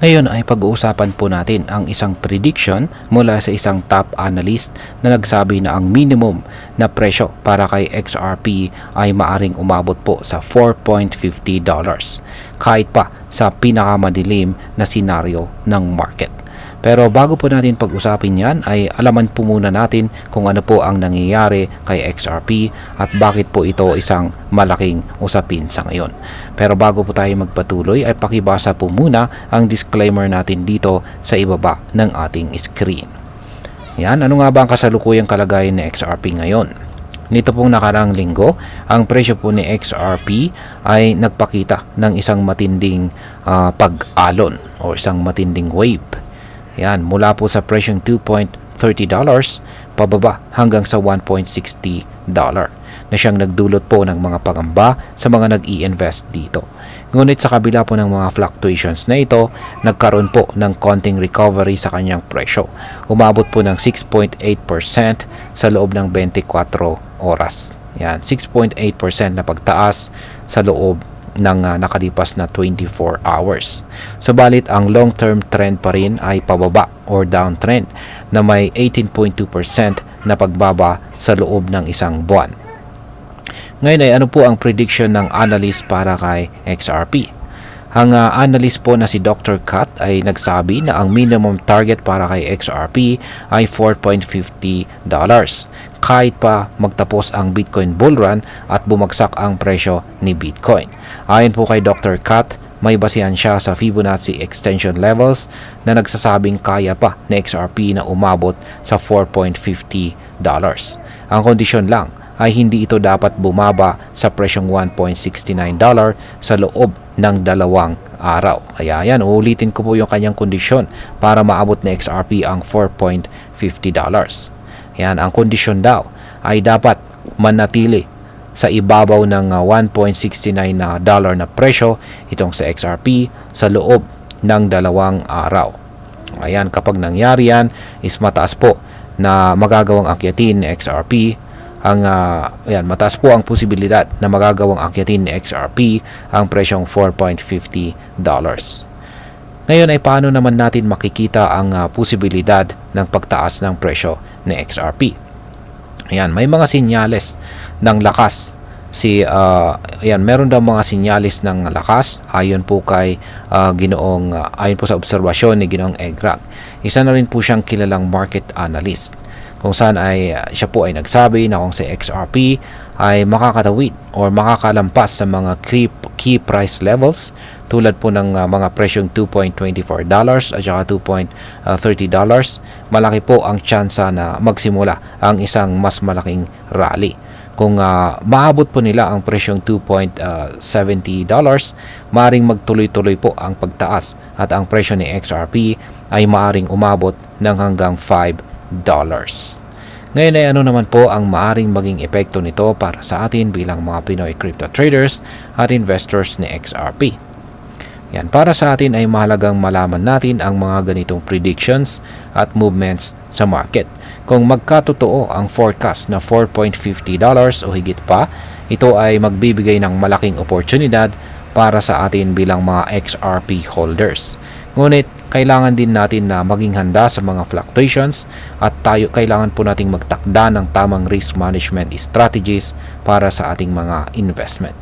Ngayon ay pag-uusapan po natin ang isang prediction mula sa isang top analyst na nagsabi na ang minimum na presyo para kay XRP ay maaring umabot po sa $4.50 kahit pa sa pinakamadilim na senaryo ng market. Pero bago po natin pag-usapin yan ay alaman po muna natin kung ano po ang nangyayari kay XRP at bakit po ito isang malaking usapin sa ngayon. Pero bago po tayo magpatuloy ay pakibasa po muna ang disclaimer natin dito sa ibaba ng ating screen. Yan, ano nga ba ang kasalukuyang kalagayan ni XRP ngayon? Nito pong nakaraang linggo, ang presyo po ni XRP ay nagpakita ng isang matinding pag-alon o isang matinding wave. Yan, mula po sa presyong $2.30 pababa hanggang sa $1.60 na siyang nagdulot po ng mga pangamba sa mga nag-i-invest dito. Ngunit sa kabila po ng mga fluctuations na ito, nagkaroon po ng konting recovery sa kanyang presyo. Umabot po ng 6.8% sa loob ng 24 oras. Yan, 6.8% na pagtaas sa loob ng nakalipas na 24 hours. Subalit ang long-term trend pa rin ay pababa or downtrend na may 18.2% na pagbaba sa loob ng isang buwan. Ngayon ay ano po ang prediction ng analyst para kay XRP? Ang analyst po na si Dr. Kat ay nagsabi na ang minimum target para kay XRP ay $4.50 kahit pa magtapos ang Bitcoin bull run at bumagsak ang presyo ni Bitcoin. Ayon po kay Dr. Kat, may basihan siya sa Fibonacci extension levels na nagsasabing kaya pa ni XRP na umabot sa $4.50. Ang kondisyon lang ay hindi ito dapat bumaba sa presyong $1.69 sa loob ng 2 araw. Kaya yan, uulitin ko po yung kanyang kondisyon para maabot na XRP ang $4.50. Yan, ang kondisyon daw ay dapat manatili sa ibabaw ng $1.69 na presyo itong sa XRP sa loob ng 2 araw. Ayan, kapag nangyari yan, is mataas po na magagawang akyatin ni XRP ayan, mataas po ang posibilidad na magagawang akyatin ni XRP ang presyong $4.50. Ngayon ay paano naman natin makikita ang posibilidad ng pagtaas ng presyo ni XRP? Ayan, may mga sinyales ng lakas. Ayan, meron daw mga sinyalis ng lakas ayon po kay ayon po sa obserbasyon ni Ginoong Egrag. Isa na rin po siyang kilalang market analyst, kung saan ay siya po ay nagsabi na kung si XRP ay makakatawid or makakalampas sa mga key price levels tulad po ng mga presyong $2.24 at saka $2.30, malaki po ang tsansa na magsimula ang isang mas malaking rally. Kung maabot po nila ang presyong $2.70, maaring magtuloy-tuloy po ang pagtaas at ang presyo ni XRP ay maaring umabot ng hanggang $5. Ngayon ay ano naman po ang maaring maging epekto nito para sa atin bilang mga Pinoy crypto traders at investors ni XRP. Yan, para sa atin ay mahalagang malaman natin ang mga ganitong predictions at movements sa market. Kung magkatotoo ang forecast na $4.50 o higit pa, ito ay magbibigay ng malaking oportunidad para sa atin bilang mga XRP holders. Ngunit kailangan din natin na maging handa sa mga fluctuations at kailangan po nating magtakda ng tamang risk management strategies para sa ating mga investment.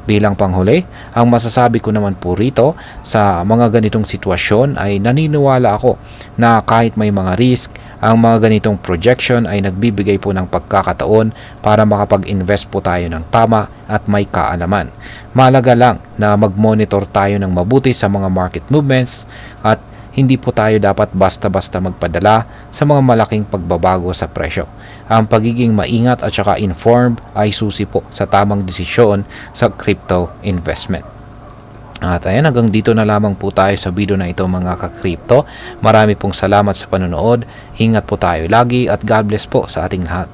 Bilang panghuli, ang masasabi ko naman po rito sa mga ganitong sitwasyon ay naniniwala ako na kahit may mga risk, ang mga ganitong projection ay nagbibigay po ng pagkakataon para makapag-invest po tayo ng tama at may kaalaman. Mahalaga lang na mag-monitor tayo ng mabuti sa mga market movements at hindi po tayo dapat basta-basta magpadala sa mga malaking pagbabago sa presyo. Ang pagiging maingat at saka informed ay susi po sa tamang desisyon sa crypto investment. At ayan, hanggang dito na lamang po tayo sa video na ito mga ka-crypto. Marami pong salamat sa panonood. Ingat po tayo lagi at God bless po sa ating lahat.